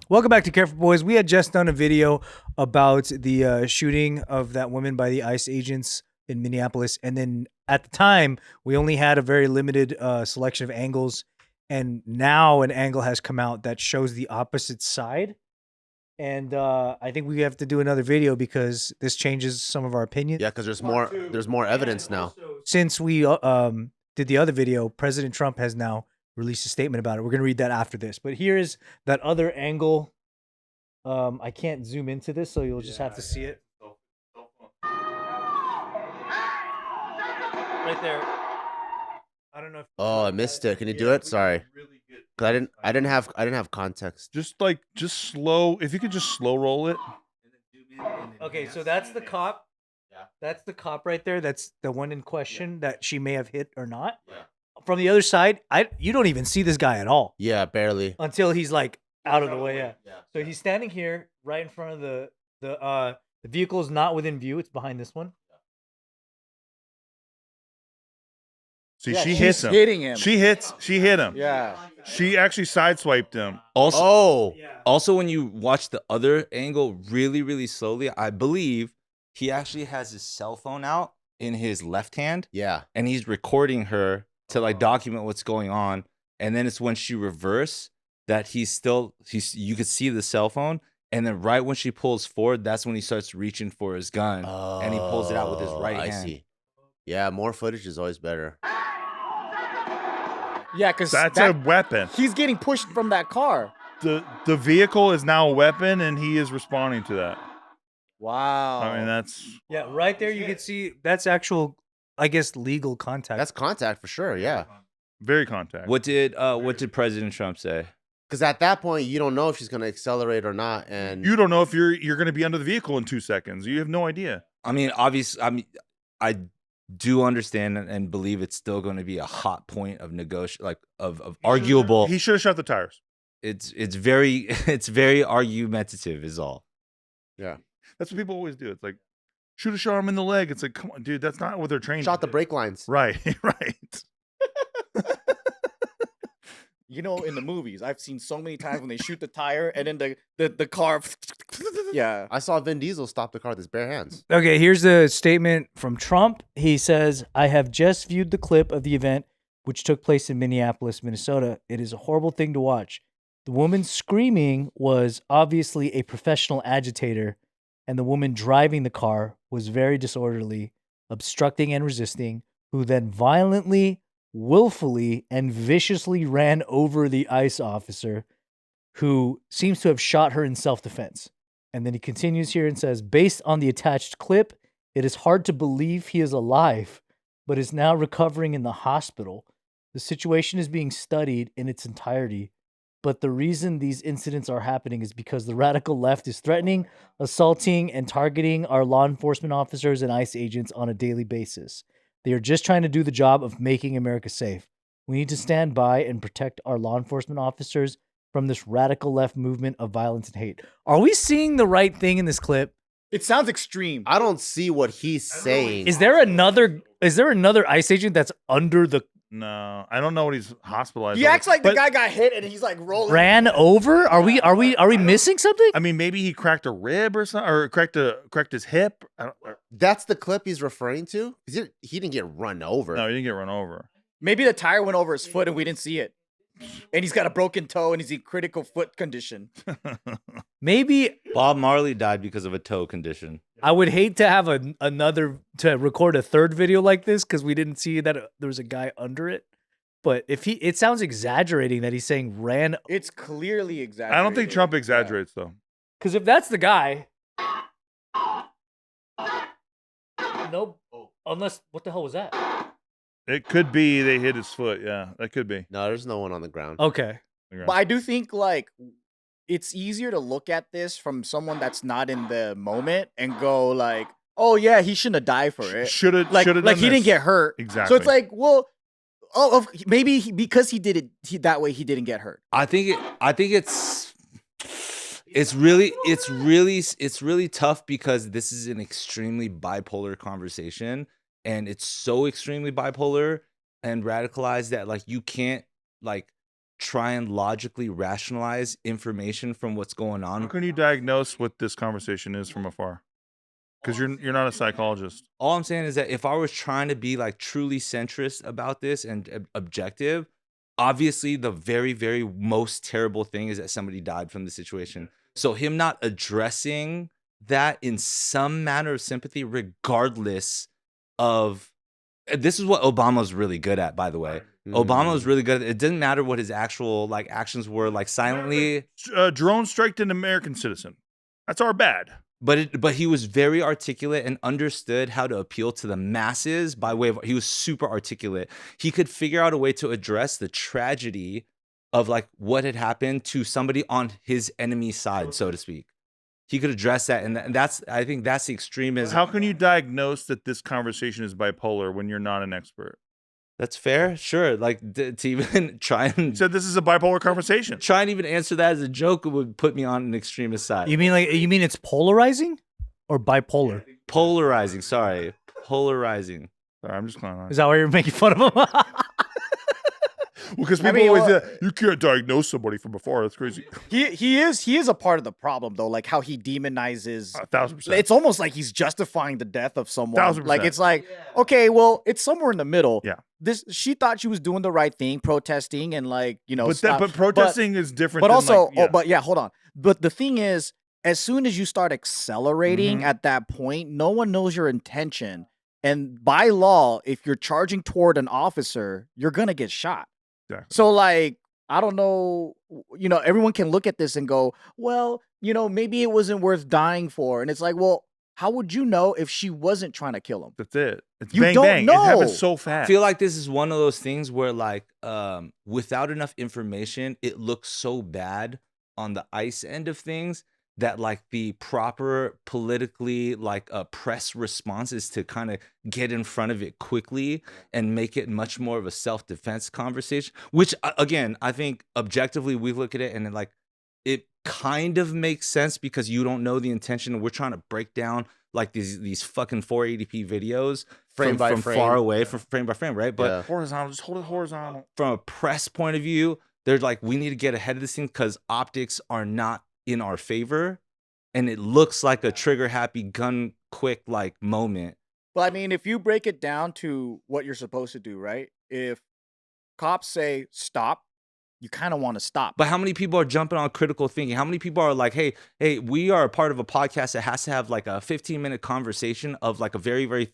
Welcome back to Careful Boys. We had just done a video about the shooting of that woman by the ICE agents in Minneapolis. And then at the time, we only had a very limited selection of angles. And now an angle has come out that shows the opposite side. And I think we have to do another video because this changes some of our opinions. Yeah, because there's more evidence now. Since we did the other video, President Trump has now released a statement about it. We're going to read that after this. But here is that other angle. I can't zoom into this, so you'll just have to see it. Right there. I don't know if Oh, I missed it. Can you do it? Sorry. Cause I didn't have context. Just slow. If you could just slow roll it. Okay, so that's the cop. Yeah. That's the cop right there. That's the one in question that she may have hit or not. Yeah. From the other side, you don't even see this guy at all. Yeah, barely. Until he's like out of the way. Yeah. So he's standing here right in front of the vehicle is not within view. It's behind this one. See, she hits him. Hitting him. She hit him. Yeah. She actually sideswiped him. Also, when you watch the other angle really, really slowly, I believe he actually has his cell phone out in his left hand. Yeah. And he's recording her to like document what's going on. And then it's when she reverse that you could see the cell phone. And then right when she pulls forward, that's when he starts reaching for his gun. And he pulls it out with his right hand. I see. Yeah, more footage is always better. Yeah, because That's a weapon. He's getting pushed from that car. The vehicle is now a weapon, and he is responding to that. Wow. I mean, that's right there. You can see that's actual, I guess, legal contact. That's contact for sure. Yeah. very contact. What did President Trump say? Because at that point, you don't know if she's going to accelerate or not, and You don't know if you're going to be under the vehicle in 2 seconds. You have no idea. I mean, obviously, I do understand and believe it's still going to be a hot point of of arguable. He should have shot the tires. It's very argumentative is all. Yeah. That's what people always do. It's like shoot a shot him in the leg. It's like, come on, dude, that's not what they're trained. Shot to the do. brake lines. Right, right. You know, in the movies, I've seen so many times when they shoot the tire and then the car. Yeah. I saw Vin Diesel stop the car with his bare hands. Okay, here's the statement from Trump. He says, I have just viewed the clip of the event which took place in Minneapolis, Minnesota. It is a horrible thing to watch. The woman screaming was obviously a professional agitator, and the woman driving the car was very disorderly, obstructing and resisting, who then violently, willfully, and viciously ran over the ICE officer, who seems to have shot her in self-defense. And then he continues here and says, based on the attached clip, it is hard to believe he is alive, but is now recovering in the hospital. The situation is being studied in its entirety, but the reason these incidents are happening is because the radical left is threatening, assaulting, and targeting our law enforcement officers and ICE agents on a daily basis. They are just trying to do the job of making America safe. We need to stand by and protect our law enforcement officers from this radical left movement of violence and hate. Are we seeing the right thing in this clip? It sounds extreme. I don't see what he's saying. Is there another ICE agent that's under the No, I don't know what he's hospitalized. He over. acts like the But, guy got hit and he's like rolling. ran over? Are we missing something? I mean, maybe he cracked a rib or something, or cracked his hip. That's the clip he's referring to? He didn't get run over. No, he didn't get run over. Maybe the tire went over his foot and we didn't see it. And he's got a broken toe and he's in critical foot condition. Maybe Bob Marley died because of a toe condition. I would hate to have to record a third video like this because we didn't see that there was a guy under it. But it sounds exaggerating that he's saying ran. It's clearly exaggerated. I don't think Trump exaggerates though. Because if that's the guy, nope. Unless what the hell was that? It could be they hit his foot. Yeah, that could be. No, there's no one on the ground. Okay. But I do think like it's easier to look at this from someone that's not in the moment and go like, "Oh yeah, he shouldn't have died for it." Should have like he didn't get hurt. Exactly. So it's like, well, maybe because he did it that way, he didn't get hurt. I think it's really tough because this is an extremely bipolar conversation, and it's so extremely bipolar and radicalized that like you can't like try and logically rationalize information from what's going How on. can you diagnose what this conversation is from afar? Because you're not a psychologist. All I'm saying is that if I was trying to be like truly centrist about this and objective, obviously the very, very most terrible thing is that somebody died from the situation. So him not addressing that in some manner of sympathy, regardless of, this is what Obama's really good at, by the way. Obama was really good at, it didn't matter what his actual like actions were, like silently. Drone striked an American citizen. That's our bad. But he was very articulate and understood how to appeal to the masses by way of, he was super articulate. He could figure out a way to address the tragedy of like what had happened to somebody on his enemy side, so to speak. He could address that, and that's, I think that's the extremism. How can you diagnose that this conversation is bipolar when you're not an expert? That's fair, sure. Like to even try You and said this is a bipolar conversation. try and even answer that as a joke would put me on an extremist side. You mean it's polarizing or bipolar? Polarizing, sorry, polarizing. Sorry, I'm just clowning. Is that why you're making fun of him? Because people always say, you can't diagnose somebody from before. That's crazy. He is a part of the problem though, like how he demonizes. 1,000%. It's almost like he's justifying the death of someone. 1,000%. Like it's like, okay, well, it's somewhere in the middle. Yeah. She thought she was doing the right thing, protesting and like, you know, But protesting is different. But than also, like, hold on. But the thing is, as soon as you start accelerating Mhm. at that point, no one knows your intention. And by law, if you're charging toward an officer, you're gonna get shot. Exactly. So like, I don't know, you know, everyone can look at this and go, well, you know, maybe it wasn't worth dying for. And it's like, well, how would you know if she wasn't trying to kill him? That's it. It's You bang don't bang. know. It happens so I fast. feel like this is one of those things where like without enough information, it looks so bad on the ICE end of things that like the proper politically like press response is to kind of get in front of it quickly and make it much more of a self-defense conversation, which again, I think objectively we look at it and like it kind of makes sense because you don't know the intention, and we're trying to break down like these fucking 480p videos Frame by from frame. far away, from frame by frame, right? But Yeah. Horizontal. Just hold it horizontal. from a press point of view, they're like, we need to get ahead of this thing because optics are not in our favor, and it looks like a trigger happy, gun quick like moment. Well, I mean, if you break it down to what you're supposed to do, right? If cops say stop, you kind of want to stop. But how many people are jumping on critical thinking? How many people are like, hey, we are a part of a podcast that has to have like a 15-minute conversation of like a very, very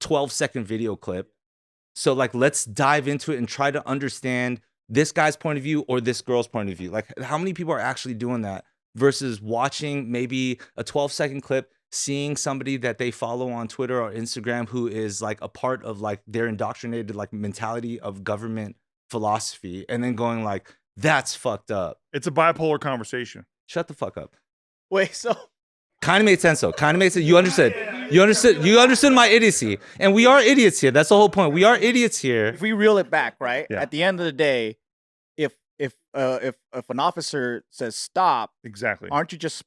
12-second video clip. So like, let's dive into it and try to understand this guy's point of view or this girl's point of view. Like, how many people are actually doing that versus watching maybe a 12-second clip, seeing somebody that they follow on Twitter or Instagram who is like a part of like their indoctrinated like mentality of government philosophy, and then going like, that's fucked up. It's a bipolar conversation. Shut the fuck up. Wait, so Kind of made sense though. Kind of made sense. You understood. You understood my idiocy. And we are idiots here. That's the whole point. We are idiots here. if we reel it back, right? Yeah. At the end of the day, if an officer says stop, Exactly. aren't you just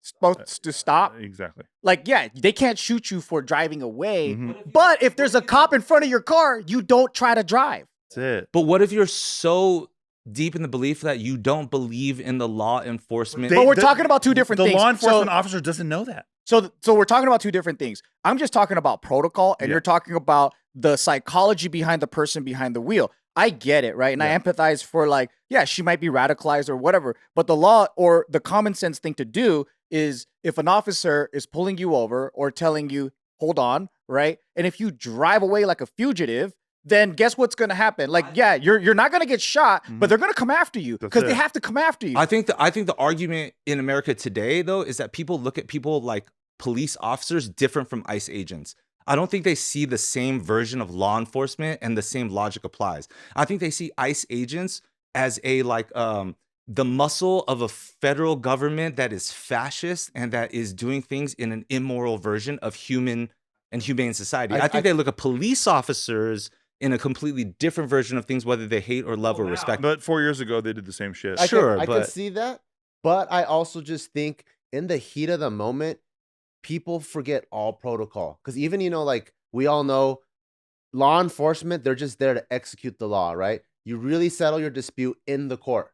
supposed to stop? Exactly. Like, yeah, they can't shoot you for driving away, Mhm. but if there's a cop in front of your car, you don't try to drive. That's it. But what if you're so deep in the belief that you don't believe in the law enforcement? They- But we're the- talking about two different The things. law enforcement So- officer doesn't know that. So we're talking about two different things. I'm just talking about protocol, and Yeah. you're talking about the psychology behind the person behind the wheel. I get it, right? And I Yeah. empathize for like, yeah, she might be radicalized or whatever. But the law or the common sense thing to do is if an officer is pulling you over or telling you, hold on, right? And if you drive away like a fugitive, then guess what's going to happen? Like, yeah, you're not going to get shot, but they're going to come after you That's because they it. have to come after you. I think the argument in America today, though, is that people look at people like police officers different from ICE agents. I don't think they see the same version of law enforcement and the same logic applies. I think they see ICE agents as a like the muscle of a federal government that is fascist and that is doing things in an immoral version of human and humane society. I think they look at police officers in a completely different version of things, whether they hate or love or respect. But 4 years ago, they did the same shit. I Sure, could but- see that, but I also just think in the heat of the moment, people forget all protocol. Because even, like we all know, law enforcement, they're just there to execute the law, right? you really settle your dispute in the court.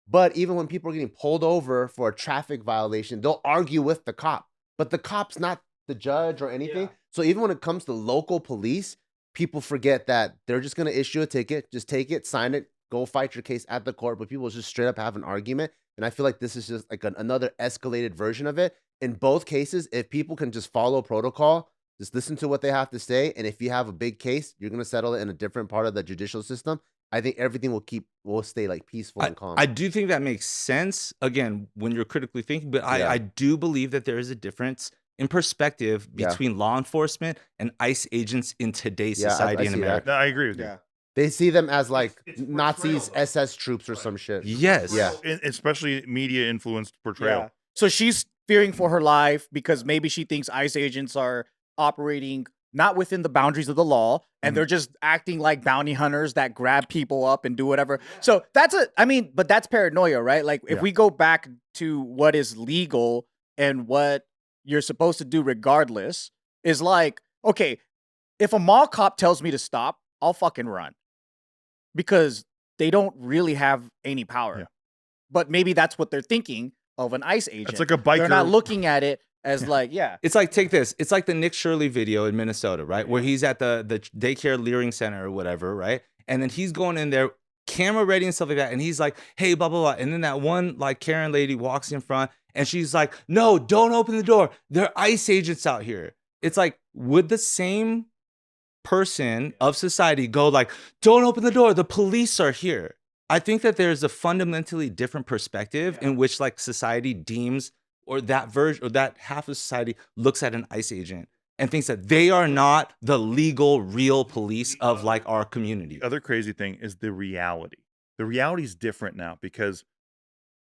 But even when people are getting pulled over for a traffic violation, they'll argue with the cop. But the cop's not the judge or anything. So even when it comes to local police, people forget that they're just going to issue a ticket, just take it, sign it, go fight your case at the court. But people just straight up have an argument. And I feel like this is just like another escalated version of it. In both cases, if people can just follow protocol, just listen to what they have to say. And if you have a big case, you're going to settle it in a different part of the judicial system. I think everything will stay like peaceful and calm. I do think that makes sense, again, when you're critically thinking, but I do believe that there is a difference in perspective between law enforcement and ICE agents in today's society in America. No, I agree with you. They see them as like Nazis, SS troops or some shit. Yes. Yeah. Especially media influenced portrayal. Yeah. So she's fearing for her life because maybe she thinks ICE agents are operating not within the boundaries of the law, and they're just acting like bounty hunters that grab people up and do whatever. So that's but that's paranoia, right? Like if we go back to what is legal and what you're supposed to do regardless, is like, okay, if a mall cop tells me to stop, I'll fucking run. Because they don't really have any power. Yeah. But maybe that's what they're thinking of an ICE agent. It's like a biker. They're not looking at it as like, It's like, take this. It's like the Nick Shirley video in Minnesota, right? Where he's at the daycare leering center or whatever, right? And then he's going in there, camera ready and stuff like that. And he's like, hey, blah, blah, blah. And then that one like Karen lady walks in front and she's like, no, don't open the door. There are ICE agents out here. It's like, would the same person of society go like, don't open the door, the police are here? I think that there's a fundamentally different perspective in which like society deems, or that version or that half of society looks at an ICE agent and thinks that they are not the legal real police of like our community. The other crazy thing is the reality. The reality is different now because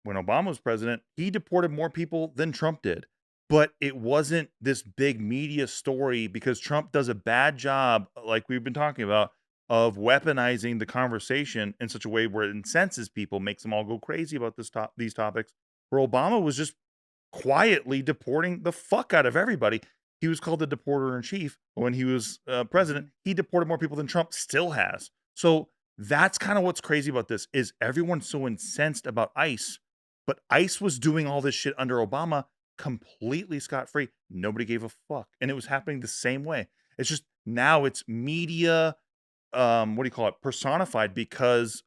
when Obama was president, he deported more people than Trump did. But it wasn't this big media story because Trump does a bad job, like we've been talking about, of weaponizing the conversation in such a way where it incenses people, makes them all go crazy about these topics, where Obama was just quietly deporting the fuck out of everybody. He was called the deporter in chief when he was president. He deported more people than Trump still has. So that's kind of what's crazy about this is everyone's so incensed about ICE, but ICE was doing all this shit under Obama completely scot-free. Nobody gave a fuck. And it was happening the same way. It's just now it's media, personified because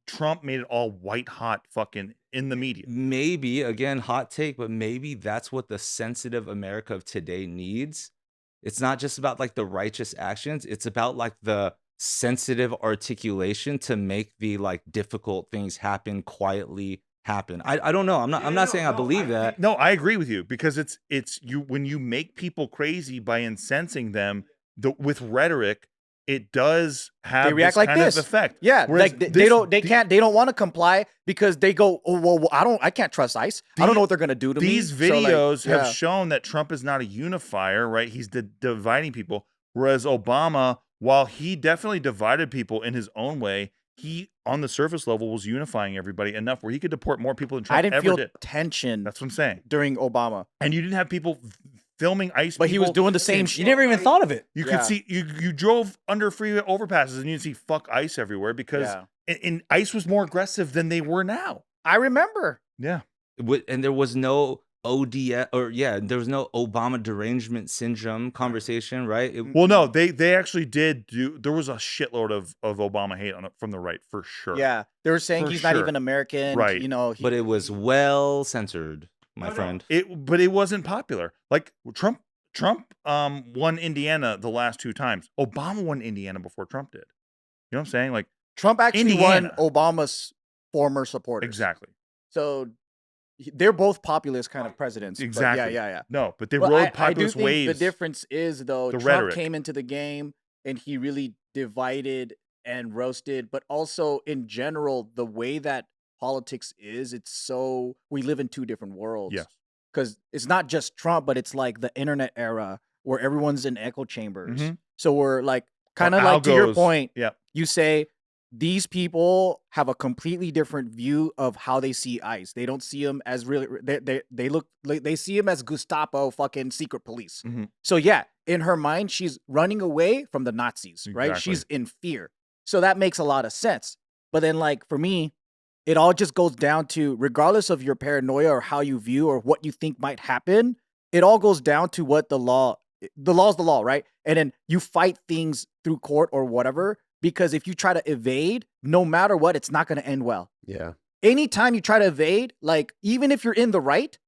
Trump made it all white hot fucking in the media. Maybe, again, hot take, but maybe that's what the sensitive America of today needs. It's not just about like the righteous actions. It's about like the sensitive articulation to make the like difficult things happen quietly. I don't know. I'm not saying I believe that. No, I agree with you because it's you when you make people crazy by incensing them with rhetoric, it does have they react this like kind this of effect. Yeah, Whereas like they don't want to comply because they go, oh well, I can't trust ICE. I don't know what they're gonna do to me. These videos have shown that Trump is not a unifier, right? He's dividing people. Whereas Obama, while he definitely divided people in his own way, he, on the surface level, was unifying everybody enough where he could deport more people than Trump ever did. I didn't feel did. tension. That's what I'm saying. During Obama. And you didn't have people filming ICE but he was doing the same shit. You never even thought of it. You could see, you drove under freeway overpasses and you'd see fuck ICE everywhere because and ICE was more aggressive than they were now. I remember. Yeah. And there was no ODS there was no Obama derangement syndrome conversation, right? Well, no, they actually did do. There was a shitload of Obama hate from the right for sure. Yeah, they were saying he's not even American, right? You know, but it was well censored, my friend. But it wasn't popular. Like Trump won Indiana the last 2 times. Obama won Indiana before Trump did. You know what I'm saying? Like Trump actually won Obama's former supporters. Exactly. So they're both populist kind of presidents. Exactly. Yeah. No, but they rode populist waves. The difference is though, Trump rhetoric came into the game and he really divided and roasted, but also in general, the way that politics is, we live in 2 different worlds. Yes. Because it's not just Trump, but it's like the internet era where everyone's in echo chambers. Mm-hmm. So we're like, kind of like to your point, yeah. You say, these people have a completely different view of how they see ICE. They don't see them as really. They look like they see him as Gestapo, fucking secret police. Mm-hmm. So yeah, in her mind, she's running away from the Nazis, right? Exactly. She's in fear. So that makes a lot of sense. But then, like, for me, it all just goes down to, regardless of your paranoia or how you view or what you think might happen, it all goes down to what the law is the law, right? And then you fight things through court or whatever, because if you try to evade, no matter what, it's not going to end well. Yeah. Anytime you try to evade, like, even if you're in the right,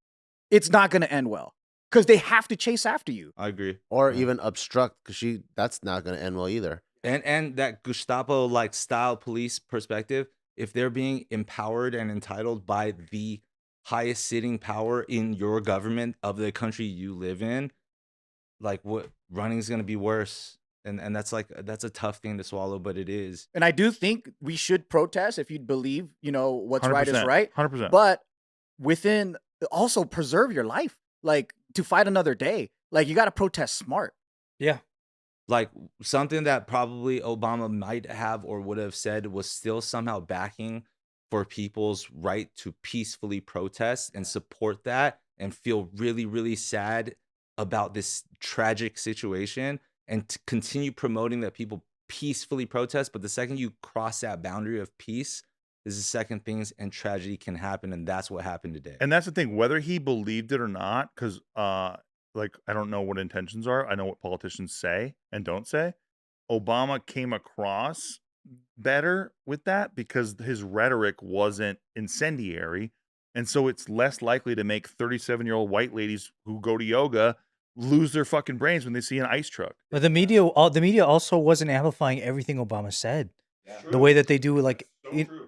it's not going to end well because they have to chase after you. I agree. Or even obstruct, because that's not going to end well either. And that Gestapo like style police perspective, if they're being empowered and entitled by the highest sitting power in your government of the country you live in, like what running's gonna be worse. And that's a tough thing to swallow, but it is. And I do think we should protest if you believe, what's right is right. 100%. But within, also preserve your life, like, to fight another day. Like, you got to protest smart. Yeah. Like something that probably Obama might have or would have said was still somehow backing for people's right to peacefully protest and support that and feel really, really sad about this tragic situation and to continue promoting that people peacefully protest. But the second you cross that boundary of peace, is the second things and tragedy can happen. And that's what happened today. And that's the thing, whether he believed it or not, because like, I don't know what intentions are. I know what politicians say and don't say. Obama came across better with that because his rhetoric wasn't incendiary. And so it's less likely to make 37-year-old white ladies who go to yoga lose their fucking brains when they see an ice truck. But the media also wasn't amplifying everything Obama said. The way that they do, like,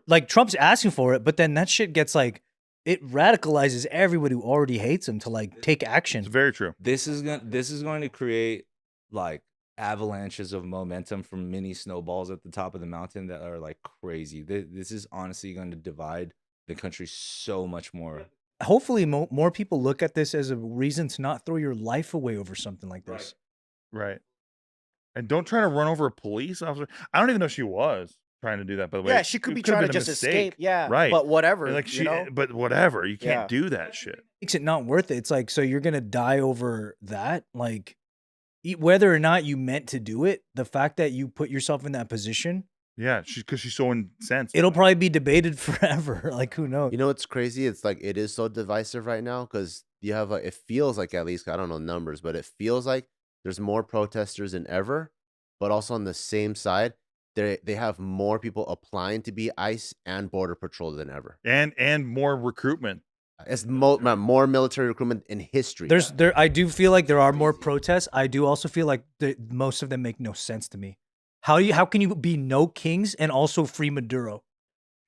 like Trump's asking for it, but then that shit gets like, it radicalizes everybody who already hates him to like take action. It's very true. This is going to create like avalanches of momentum from mini snowballs at the top of the mountain that are like crazy. This is honestly going to divide the country so much more. Hopefully more people look at this as a reason to not throw your life away over something like this. Right. And don't try to run over a police officer. I don't even know she was trying to do that, by the way. Yeah, she could be trying to just escape. Yeah, right. But whatever. And like but whatever. You can't do that shit. Makes it not worth it. It's like, so you're gonna die over that? Like, whether or not you meant to do it, the fact that you put yourself in that position. Yeah, because she's so incensed. It'll probably be debated forever. Like, who knows? You know what's crazy? It's like it is so divisive right now because you have it feels like, at least, I don't know numbers, but it feels like there's more protesters than ever. But also on the same side, they have more people applying to be ICE and Border Patrol than ever. And more recruitment. It's more military recruitment in history. I do feel like there are more protests. I do also feel like most of them make no sense to me. How can you be no kings and also free Maduro?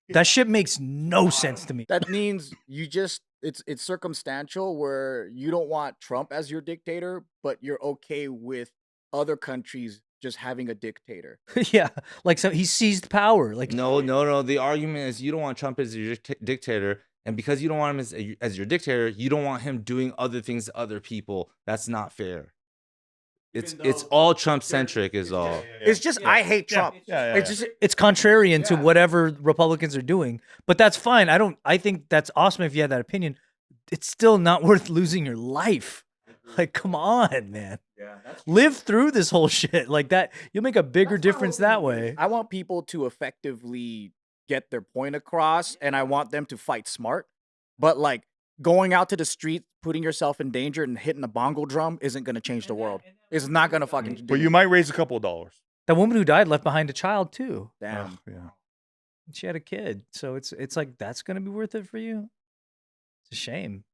That shit makes no sense to me. That means it's circumstantial where you don't want Trump as your dictator, but you're okay with other countries just having a dictator. Yeah, like, so he seized power. Like, no. The argument is you don't want Trump as your dictator, and because you don't want him as your dictator, you don't want him doing other things to other people. That's not fair. It's all Trump centric is all. It's just I hate Trump. It's contrarian to whatever Republicans are doing, but that's fine. I think that's awesome if you have that opinion. It's still not worth losing your life. Like, come on, man. Live through this whole shit like that. You'll make a bigger difference that way. I want people to effectively get their point across, and I want them to fight smart. But like going out to the street, putting yourself in danger, and hitting a bongo drum isn't going to change the world. It's not going to fucking do. But you might raise a couple of dollars. That woman who died left behind a child too. Damn. Yeah. She had a kid, so it's like, that's going to be worth it for you. It's a shame.